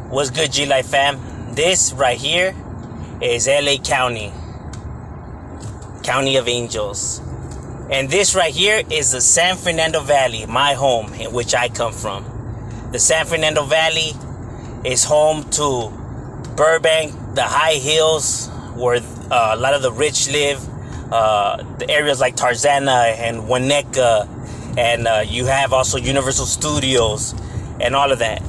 What's good, G-Life fam? This right here is LA County, County of Angels. And this right here is the San Fernando Valley, my home, in which I come from. The San Fernando Valley is home to Burbank, the high hills where a lot of the rich live, the areas like Tarzana and Winnetka, and you have also Universal Studios and all of that.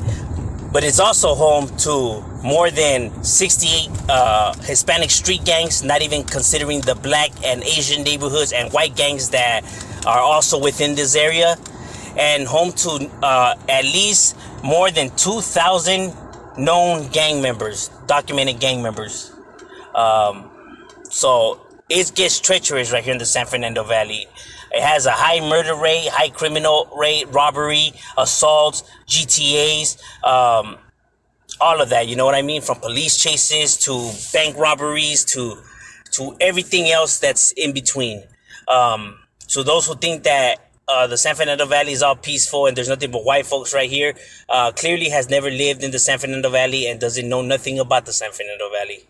But it's also home to more than 68 Hispanic street gangs, not even considering the black and Asian neighborhoods and white gangs that are also within this area, and home to at least more than 2,000 known gang members, documented gang members. So it gets treacherous right here in the San Fernando Valley. It has a high murder rate, high criminal rate, robbery, assaults, GTAs, all of that. You know what I mean? From police chases to bank robberies to everything else that's in between. So those who think that the San Fernando Valley is all peaceful and there's nothing but white folks right here, clearly has never lived in the San Fernando Valley and doesn't know nothing about the San Fernando Valley.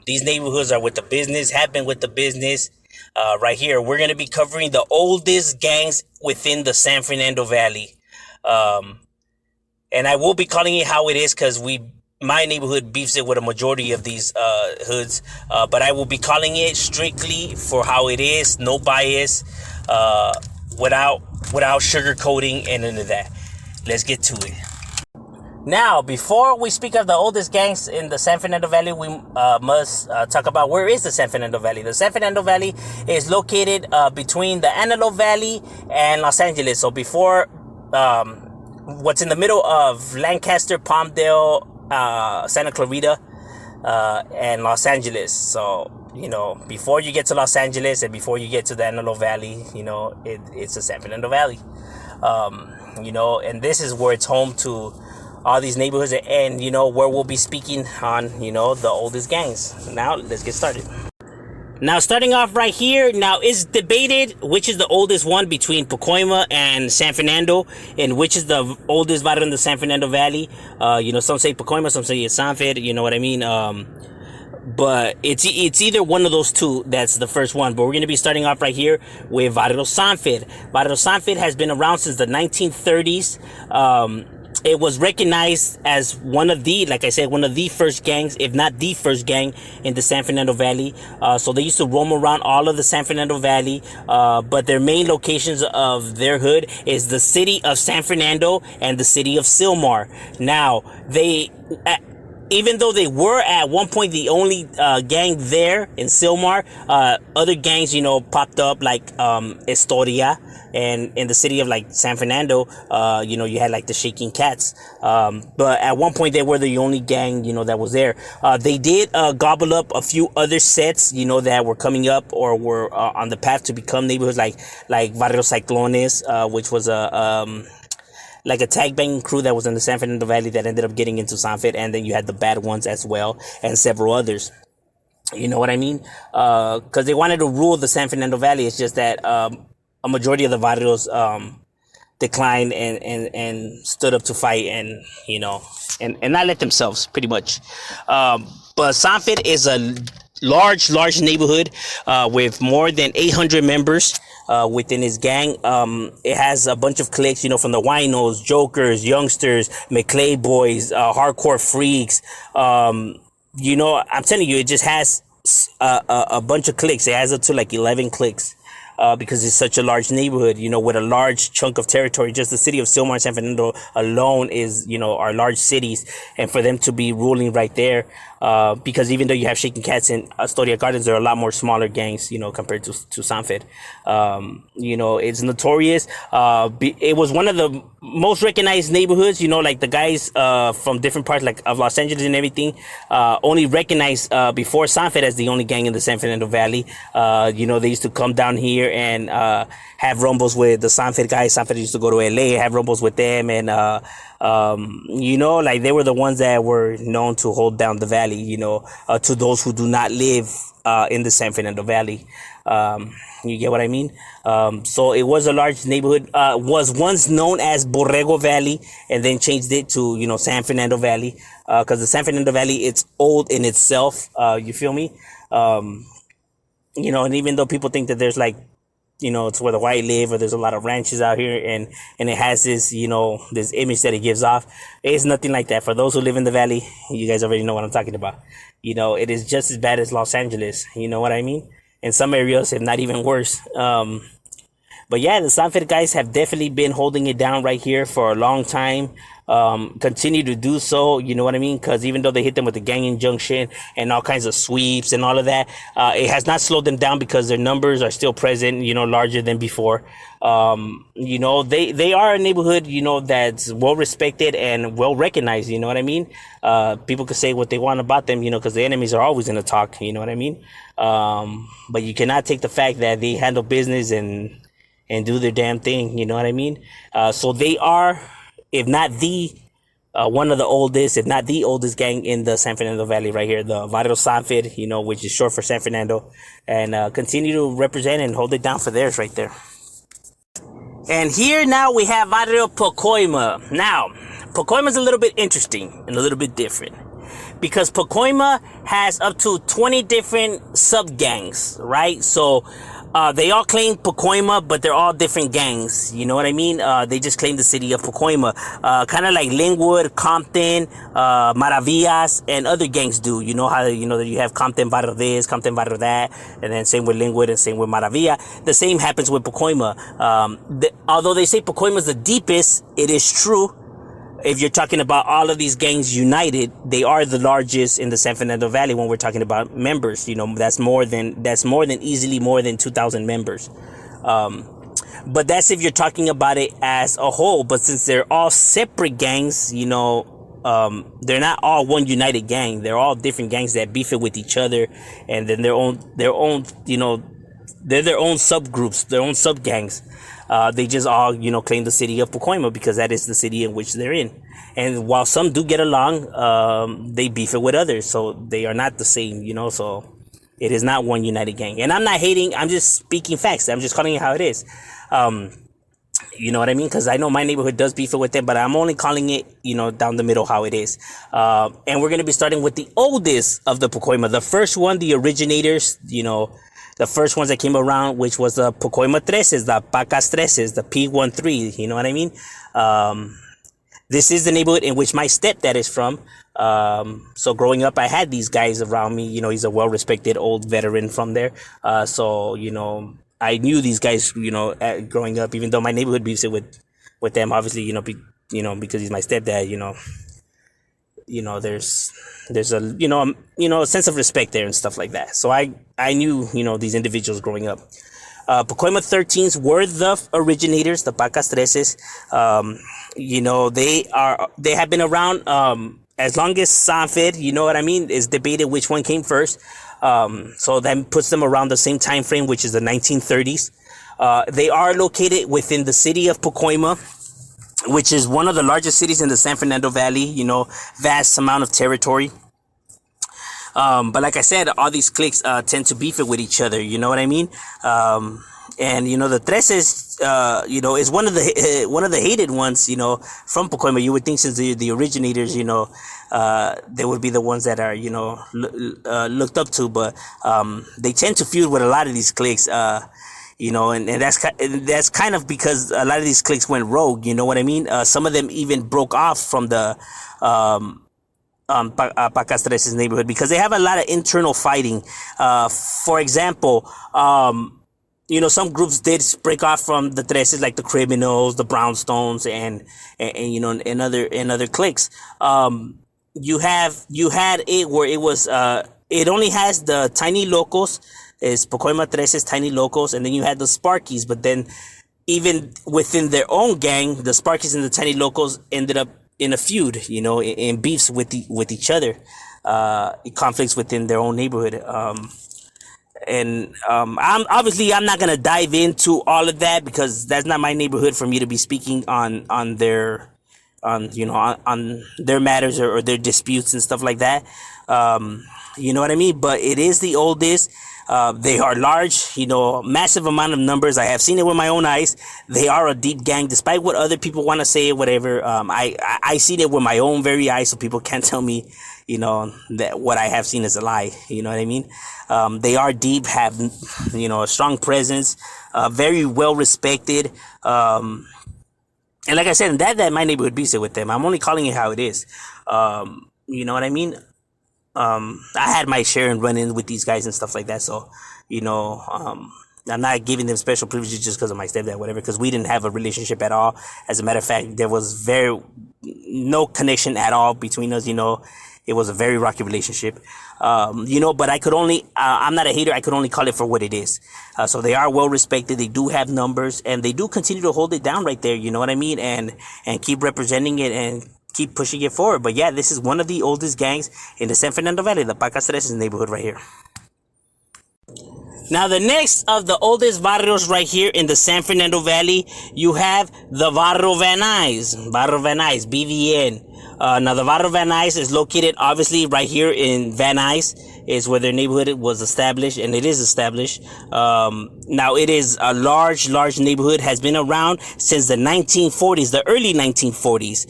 These neighborhoods are with the business, have been with the business. Right here, we're going to be covering the oldest gangs within the San Fernando Valley. And I will be calling it how it is because my neighborhood beefs it with a majority of these hoods. But I will be calling it strictly for how it is, no bias, without sugarcoating and none of that. Let's get to it. Now, before we speak of the oldest gangs in the San Fernando Valley, we must talk about where is the San Fernando Valley. The San Fernando Valley is located between the Antelope Valley and Los Angeles. So before, what's in the middle of Lancaster, Palmdale, Santa Clarita, and Los Angeles. So, you know, before you get to Los Angeles and before you get to the Antelope Valley, you know, it's the San Fernando Valley. You know, and this is where it's home to all these neighborhoods and, you know, where we'll be speaking on, you know, the oldest gangs. Now, let's get started. Now, starting off right here, now it's debated which is the oldest one between Pacoima and San Fernando, and which is the oldest barrio in the San Fernando Valley. You know, some say Pacoima, some say it's San Fer, you know what I mean? But it's either one of those two that's the first one. But we're going to be starting off right here with Varrio San Fer. Varrio San Fer has been around since the 1930s. It was recognized as one of the, like I said, one of the first gangs, if not the first gang in the San Fernando Valley. So they used to roam around all of the San Fernando Valley. But their main locations of their hood is the city of San Fernando and the city of Sylmar. Now, even though they were at one point the only gang there in Sylmar, other gangs, you know, popped up like Historia, and in the city of like San Fernando, you know, you had like the Shaking Cats. But at one point they were the only gang, you know, that was there. They did gobble up a few other sets, you know, that were coming up or were on the path to become neighborhoods like Varrio Cyclones, which was like a tag banging crew that was in the San Fernando Valley that ended up getting into San Fer, and then you had the Bad Ones as well, and several others. You know what I mean? Because they wanted to rule the San Fernando Valley. It's just that a majority of the barrios declined and stood up to fight, and you know, and not let themselves, pretty much. But San Fer is a large neighborhood with more than 800 members. Within his gang. It has a bunch of cliques, you know, from the winos, jokers, youngsters, McClay boys, hardcore freaks. You know, I'm telling you, it just has a bunch of cliques. It has up to like 11 cliques. Because it's such a large neighborhood, you know, with a large chunk of territory. Just the city of Sylmar and San Fernando alone is, you know, are large cities. And for them to be ruling right there, because even though you have Shaking Cats and Astoria Gardens, there are a lot more smaller gangs, you know, compared to San Fer. You know, it's notorious. It was one of the most recognized neighborhoods, you know, like the guys from different parts like of Los Angeles and everything, only recognized before San Fer as the only gang in the San Fernando Valley. You know, they used to come down here and have rumbles with the San Fer guys. San Fer used to go to LA, have rumbles with them, and you know, like they were the ones that were known to hold down the valley, you know, to those who do not live in the San Fernando Valley. You get what I mean? So it was a large neighborhood, was once known as Borrego Valley, and then changed it to, San Fernando Valley, because the San Fernando Valley, it's old in itself. You feel me? And even though people think that there's like, it's where the white live, or there's a lot of ranches out here, and it has this, this image that it gives off. It's nothing like that. For those who live in the valley, you guys already know what I'm talking about. It is just as bad as Los Angeles. You know what I mean? In some areas, if not even worse. But yeah, the San Fer guys have definitely been holding it down right here for a long time. Continue to do so, you know what I mean? Because even though they hit them with the gang injunction and all kinds of sweeps and all of that, it has not slowed them down, because their numbers are still present, larger than before. They are a neighborhood, that's well respected and well recognized, you know what I mean? People could say what they want about them, because the enemies are always going to talk, you know what I mean? But you cannot take the fact that they handle business and do their damn thing, you know what I mean? So they are, if not the one of the oldest, if not the oldest gang in the San Fernando Valley right here, the Varrio San Fer, which is short for San Fernando, and continue to represent and hold it down for theirs right there. And here now we have Varrio Pacoima. Now, Pacoima is a little bit interesting and a little bit different, because Pacoima has up to 20 different sub-gangs, right? So they all claim Pacoima, but they're all different gangs. You know what I mean? They just claim the city of Pacoima. Kind of like Linwood, Compton, Maravillas, and other gangs do. You know how, that you have Compton Barrio this, Compton Barrio that, and then same with Linwood and same with Maravilla. The same happens with Pacoima. Although they say Pacoima is the deepest, it is true. If you're talking about all of these gangs united, they are the largest in the San Fernando Valley when we're talking about members. That's easily more than 2,000 members. But that's if you're talking about it as a whole. But since they're all separate gangs, they're not all one united gang. They're all different gangs that beef it with each other, and then their own, they're their own subgroups, their own sub gangs. They just all, claim the city of Pacoima, because that is the city in which they're in. And while some do get along, they beef it with others. So they are not the same, so it is not one united gang. And I'm not hating, I'm just speaking facts. I'm just calling it how it is. You know what I mean? Because I know my neighborhood does beef it with them, but I'm only calling it, down the middle how it is. And we're going to be starting with the oldest of the Pacoima. The first one, the originators, the first ones that came around, which was the Pacoima Treses, the Pacas Treses, the P13, you know what I mean? This is the neighborhood in which my stepdad is from. So growing up, I had these guys around me. He's a well-respected old veteran from there. So, I knew these guys, growing up, even though my neighborhood beefs it with them, obviously, because he's my stepdad, there's a sense of respect there and stuff like that. So I knew, these individuals growing up. Pacoima 13s were the originators, the Pacas Treses. They have been around as long as San Fer, you know what I mean, is debated which one came first. So that puts them around the same time frame, which is the 1930s. They are located within the city of Pacoima, which is one of the largest cities in the San Fernando Valley, vast amount of territory. But like I said, all these cliques tend to beef it with each other, you know what I mean? And the Treses, is one of the hated ones, from Pacoima. You would think, since the originators, they would be the ones that are, looked up to, but they tend to feud with a lot of these cliques. And that's kind of because a lot of these cliques went rogue, you know what I mean? Some of them even broke off from the Pacas Treses neighborhood, because they have a lot of internal fighting. For example, some groups did break off from the Treses, like the Criminals, the Brownstones, and other cliques. You had it where it was it only has the Tiny Locos. Is Pacoima Treses, Tiny Locos, and then you had the Sparkies. But then, even within their own gang, the Sparkies and the Tiny Locos ended up in a feud, in beefs with each other, conflicts within their own neighborhood. I'm not gonna dive into all of that, because that's not my neighborhood for me to be speaking on their on on their matters, or their disputes and stuff like that. You know what I mean? But it is the oldest. They are large, massive amount of numbers. I have seen it with my own eyes. They are a deep gang, despite what other people want to say, whatever. I seen it with my own very eyes, so people can't tell me, that what I have seen is a lie. You know what I mean? They are deep, have, a strong presence, very well respected. And like I said, that my neighborhood beats it with them. I'm only calling it how it is. You know what I mean? I had my share in run-ins with these guys and stuff like that. So, I'm not giving them special privileges just because of my stepdad, whatever, because we didn't have a relationship at all. As a matter of fact, there was no connection at all between us. It was a very rocky relationship. But I could only, I'm not a hater. I could only call it for what it is. So they are well respected. They do have numbers, and they do continue to hold it down right there. You know what I mean? And keep representing it and keep pushing it forward. But yeah, this is one of the oldest gangs in the San Fernando Valley, the Pacas Tres neighborhood right here. Now, the next of the oldest barrios right here in the San Fernando Valley, you have the Varrio Van Nuys. Varrio Van Nuys, BVN. Now, the Varrio Van Nuys is located obviously right here in Van Nuys, is where their neighborhood was established, and it is established. Now, it is a large neighborhood, has been around since the 1940s, the early 1940s.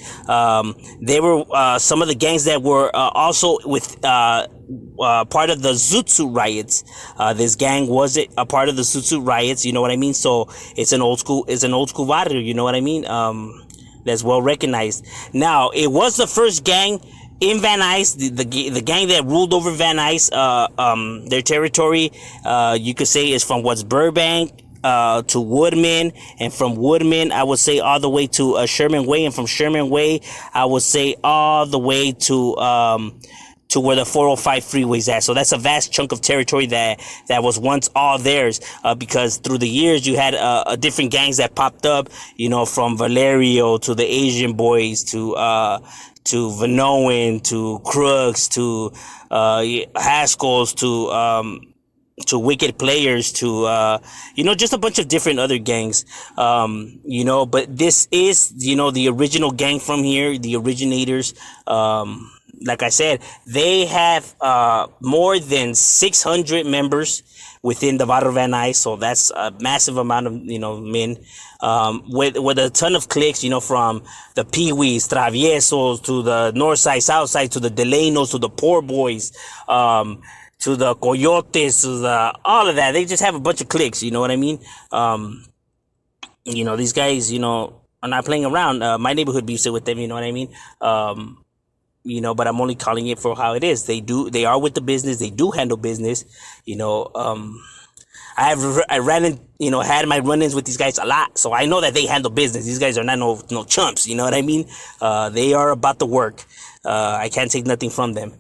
They were some of the gangs that were also with part of the Zoot Suit riots. This gang was a part of the Zoot Suit riots. You know what I mean? So it's an old school barrio. You know what I mean? That's well recognized. Now, it was the first gang in Van Nuys, the gang that ruled over Van Nuys. Their territory, you could say, is from what's Burbank to Woodman, and from Woodman, I would say all the way to Sherman Way, and from Sherman Way, I would say all the way to where the 405 freeway's at. So that's a vast chunk of territory that was once all theirs, because through the years you had different gangs that popped up, from Valerio to the Asian Boys to Vanoan to Crooks to Haskell's to Wicked Players to just a bunch of different other gangs, but this is the original gang from here, the originators. Like I said, they have more than 600 members within the Varrio Van Nuys, so that's a massive amount of men, with a ton of cliques, from the Pee-wees, Traviesos, to the North Side, South Side, to the Delanos, to the Poor Boys, to the Coyotes, to all of that. They just have a bunch of cliques. You know what I mean? These guys, are not playing around. My neighborhood beefs it with them. You know what I mean? But I'm only calling it for how it is. They are with the business. They do handle business. I ran in, had my run-ins with these guys a lot, so I know that they handle business. These guys are not no chumps. You know what I mean? They are about the work. I can't take nothing from them.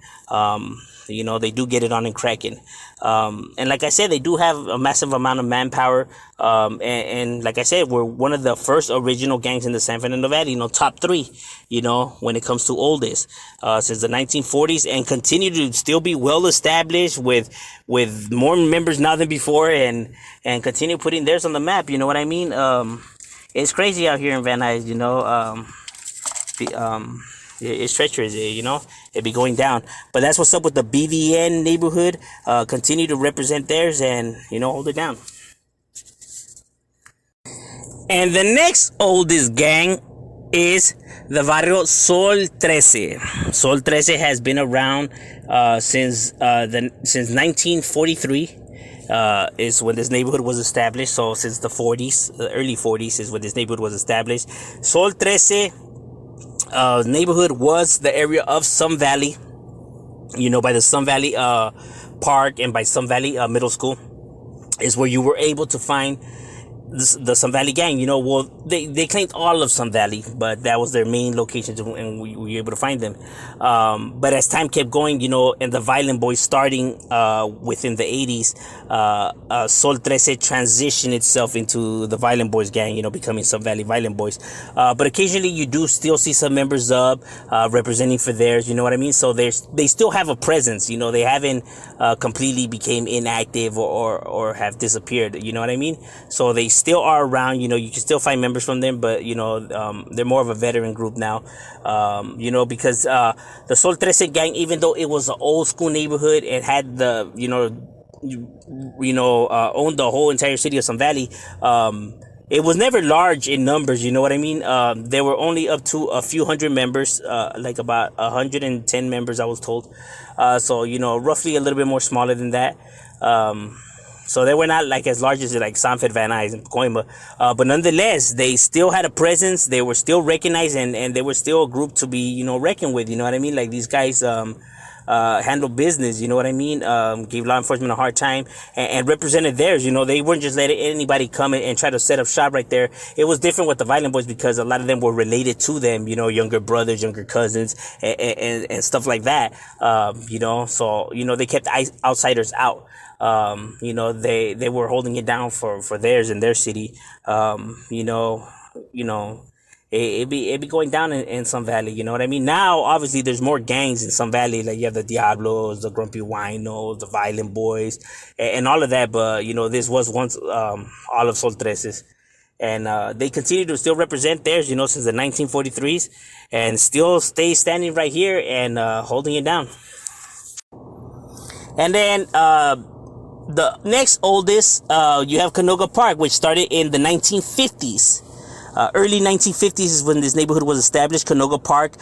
They do get it on and cracking. And like I said, they do have a massive amount of manpower. And like I said, we're one of the first original gangs in the San Fernando Valley, top 3, when it comes to oldest, since the 1940s, and continue to still be well established with more members now than before, and continue putting theirs on the map. You know what I mean? It's crazy out here in Van Nuys, it's treacherous, it'd be going down. But that's what's up with the BVN neighborhood. Continue to represent theirs and, hold it down. And the next oldest gang is the Varrio Sol Trese. Sol Trese has been around since 1943. Is when this neighborhood was established. So since the 40s, the early 40s is when this neighborhood was established. Sol Trese neighborhood was the area of Sun Valley, by the Sun Valley Park and by Sun Valley Middle School, is where you were able to find the Sun Valley gang. They claimed all of Sun Valley, but that was their main location, and we were able to find them. But as time kept going, and the Violent Boys starting within the 80s, Sol Trese transitioned itself into the Violent Boys gang, becoming Sun Valley Violent Boys. But occasionally you do still see some members up representing for theirs, you know what I mean? So they still have a presence, they haven't completely became inactive or have disappeared, you know what I mean? So they still are around. You know, you can still find members from them, but you know, they're more of a veteran group now. You know, because the Sol Trese gang, even though it was an old school neighborhood, it had the owned the whole entire city of Sun Valley. It was never large in numbers, you know what I mean? There were only up to a few hundred members, like about 110 members, I was told. So, you know, roughly a little bit more smaller than that. So they were not like as large as like San Fer, Van Nuys, and Pacoima. But nonetheless, they still had a presence. They were still recognized, and they were still a group to be, you know, reckoned with. You know what I mean? Like these guys handle business, you know what I mean? Gave law enforcement a hard time and represented theirs. You know, they weren't just letting anybody come in and try to set up shop right there. It was different with the Violent Boys because a lot of them were related to them, you know, younger brothers, younger cousins, and stuff like that. You know, so, you know, they kept outsiders out. You know, they were holding it down for theirs in their city. You know, it be going down in Sun Valley, you know what I mean? Now, obviously, there's more gangs in Sun Valley. Like, you have the Diablos, the Grumpy Winos, the Violent Boys, and all of that. But, you know, this was once all of Sol Trese's. And they continue to still represent theirs, you know, since the 1943s. And still stay standing right here and holding it down. And then the next oldest, you have Canoga Park, which started in the 1950s. Early 1950s is when this neighborhood was established, Canoga Park,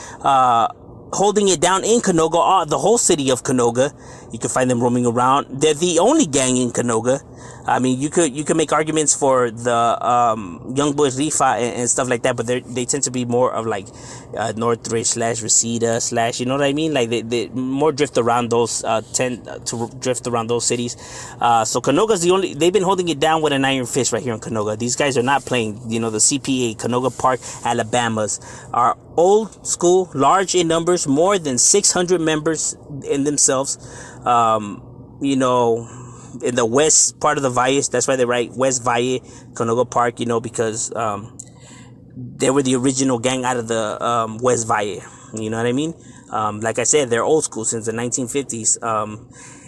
holding it down in Canoga, the whole city of Canoga. You can find them roaming around. They're the only gang in Canoga. I mean, you could make arguments for the Young Boys Rifa and stuff like that, but they tend to be more of like Northridge / Reseda / you know what I mean? Like they more drift around those tend to drift around those cities. So Canoga's the only. They've been holding it down with an iron fist right here in Canoga. These guys are not playing. You know, the CPA, Canoga Park, Alabamas, are old school, large in numbers, more than 600 members in themselves. You know, in the west part of the Valles, that's why they write West Valle, Canoga Park, you know, because they were the original gang out of the West Valle, you know what I mean? Like I said, they're old school since the 1950s,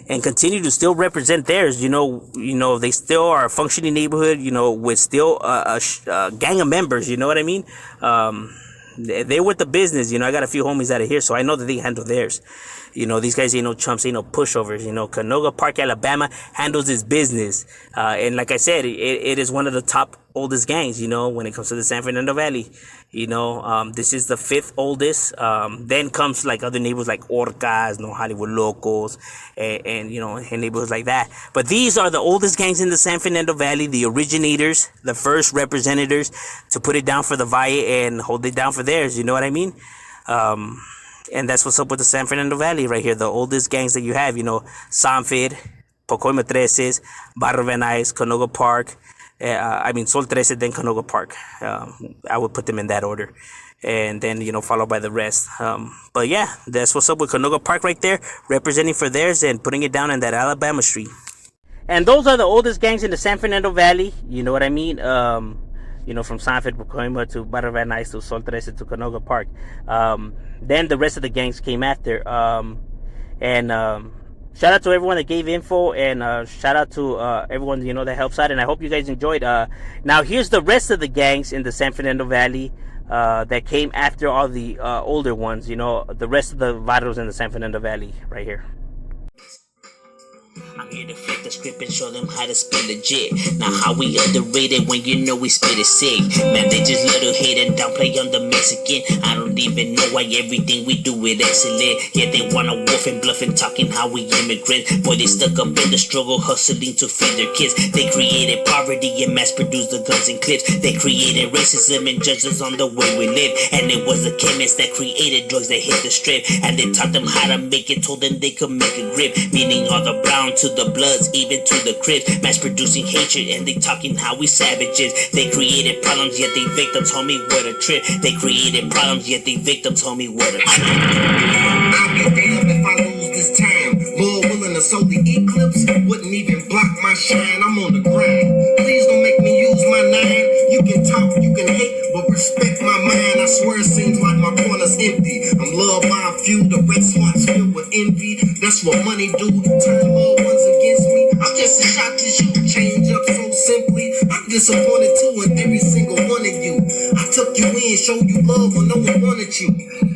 and continue to still represent theirs. You know, they still are a functioning neighborhood, you know, with still a gang of members, you know what I mean? They're with the business, you know. I got a few homies out of here, so I know that they handle theirs. You know, these guys ain't no chumps, ain't no pushovers. You know, Canoga Park, Alabama handles its business. And like I said, it is one of the top oldest gangs, you know, when it comes to the San Fernando Valley. You know, this is the 5th oldest. Then comes like other neighborhoods like Orcas, no Hollywood Locals, and you know, and neighborhoods like that. But these are the oldest gangs in the San Fernando Valley, the originators, the first representatives to put it down for the Valle and hold it down for theirs. You know what I mean? And that's what's up with the San Fernando Valley right here. The oldest gangs that you have, you know, San Fer, Pacoima Treses, Varrio Van Nuys, Canoga Park. Sol Trese, then Canoga Park. I would put them in that order. And then, you know, followed by the rest. But yeah, that's what's up with Canoga Park right there, representing for theirs and putting it down in that Alabama street. And those are the oldest gangs in the San Fernando Valley. You know what I mean? You know, from San Fer, Pacoima to Varrio Van Nuys to Sol Trese to Canoga Park. Then the rest of the gangs came after. Shout out to everyone that gave info, and shout out to everyone, you know, that helps out. And I hope you guys enjoyed. Now here's the rest of the gangs in the San Fernando Valley that came after all the older ones. You know, the rest of the Varrios in the San Fernando Valley right here. I'm here to flip the script and show them how to spit legit. Now how we underrated when you know we spit it sick. Man, they just love to hate and downplay on the Mexican. I don't even know why everything we do is excellent. Yeah, they wanna wolf and bluff and talking how we immigrants. Boy, they stuck up in the struggle, hustling to feed their kids. They created poverty and mass-produced the guns and clips. They created racism and judged us on the way we live. And it was the chemists that created drugs that hit the strip. And they taught them how to make it, told them they could make a grip. Meaning all the brown to the bloods, even to the crips, mass producing hatred, and they talking how we savages. They created problems, yet they victims, homie, what a trip. They created problems, yet they victims, homie, what a trip. I'll be damned if I lose this time. Lord willing to sow the eclipse, wouldn't even block my shine. I'm on the grind. Please don't make me use my nine. You can talk, you can hate, but respect my mind. I swear it seems like my corner's empty. I'm loved by a few, the rest hearts filled with envy. That's what money do, turn loved ones against me. I'm just as shocked as you, change up so simply. I'm disappointed too in every single one of you. I took you in, showed you love when no one wanted you.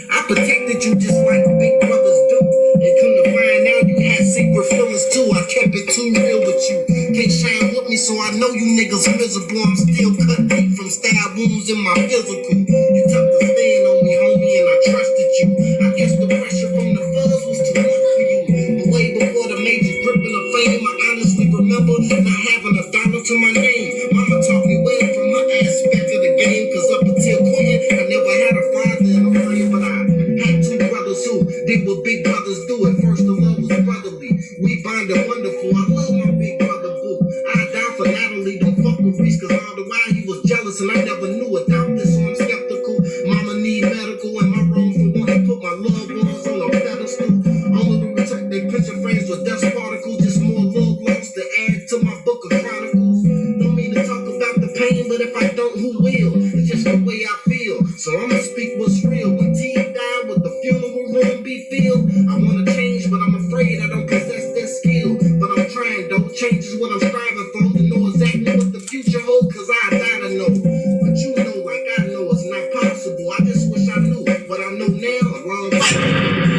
I protected you just like big brothers do. And come to find out you had secret feelings too. I kept it too real with you. Can't shine with me, so I know you niggas miserable. I'm still cut deep from stab wounds in my physical. You took the stand on me, homie, and I trusted you. I guess the pressure from the fuzz was too much for you. But way before the major gripping of fame, I honestly remember not having a dollar to my name. Mama taught me well from her aspect of the game, cause up until Quinn, I never had a father and a friend, but I had two brothers who did what big brothers do. At first the love was brotherly, we bonded wonderful. I love my big brother boo. I died for Natalie, don't fuck with Reese, cause all the while he was jealous and I never knew it. Doubt this, so I'm skeptical. Mama need medical, and my wrong for wanting to put my loved ones on a pedestal. Only to protect their picture frames with dust particles, just more love lost to add to my book of chronicles. Don't mean to talk about the pain, but if I don't, who will? It's just the way I feel, so I'ma speak what's real. When T died, with the funeral room be filled. I wanna change, but I'm afraid I don't possess that skill. But I'm trying though, change is what I'm striving for. To know exactly what the future holds, cause I gotta know. But you know like I know it's not possible. I just wish I knew what I know now a long time.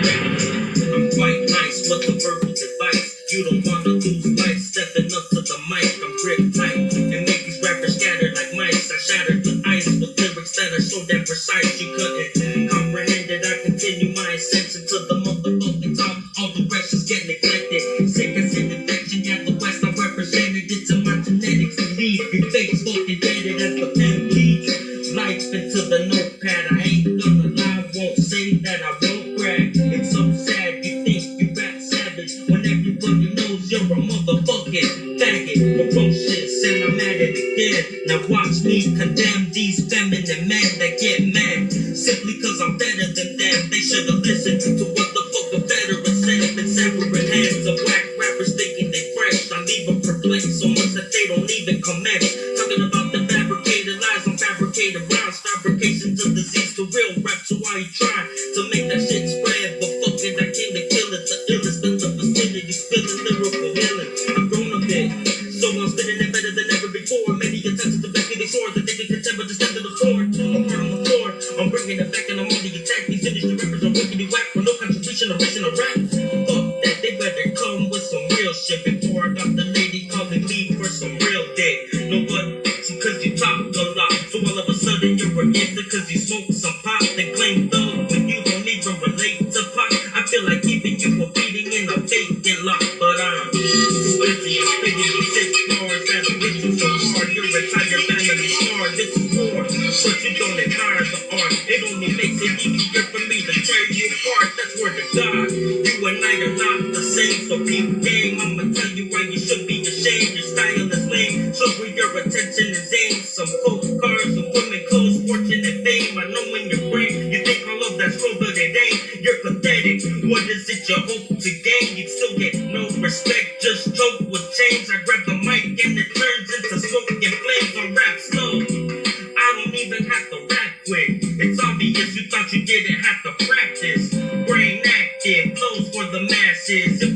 I'm quite nice with the verbal advice. You don't wanna lose life, stepping up to the mic. I'm grip tight and make these rappers scatter like mice. I shattered the ice with lyrics that are so damn precise. You couldn't comprehend it. I continue my ascension to the motherfucking top. All the rest just get neglected. Sick as an infection, yeah, the West I represented. It's in my genetics to lead. Your face fucking deaded as the pen bleeds. Life into the notepad. I ain't gonna lie, won't say that I won't brag. It's so sad you think you rap savage when everybody knows you're a motherfucking faggot. Ferocious, and I'm at it again. Now watch me condemn these feminine men that get mad simply cause I'm better than them. They should've listened to what the fuck a veteran said. Been separate hands of whack rappers thinking they fresh. I leave them perplexed so much that they don't even commence. Talking about the fabricated lies on fabricated rhymes. Fabrication's a disease to real rap, so why you try to make that shit spread? But fuck it, I came to kill it. The illest in the vicinity, spilling lyrical healing. I've grown a bit, so I'm spitting it better than ever before. Many attempts to back me the swords that they can contend, but just stand to the sword. I'm hard on the floor, I'm bringing it back and I'm on the attack. These industry rappers are wickedy whack for no contribution or reason to rap. Fuck that, they better come with some real shit before I got the lady calling me for some real dick. No, but cause you talk a lot, so all of a sudden you're against it cause you smoke some pot. They claim thug when you don't even relate to pop. I feel like giving you a beating in a vacant lot, but I'm too busy and spitting these 6 bars that I'm hitting so hard. Your entire family hard, this is war, but you don't admire the art. It only makes it easier for me to tear you apart. That's word to God. You and I are not the same, so keep game. I'ma tell you why you should be ashamed. Your style is lame, so where your attention is aimed. Some coke cars, some women clothes, fortune and fame. I know in your brain you think all of that's real, but it ain't. You're pathetic. What is it you hope to gain? You still get no respect, just joke with change. I grab the mic and it turns into smoke and flames. I rap slow, I don't even have to rap quick. It's obvious you thought you didn't have to practice. Brain active, flows for the masses. If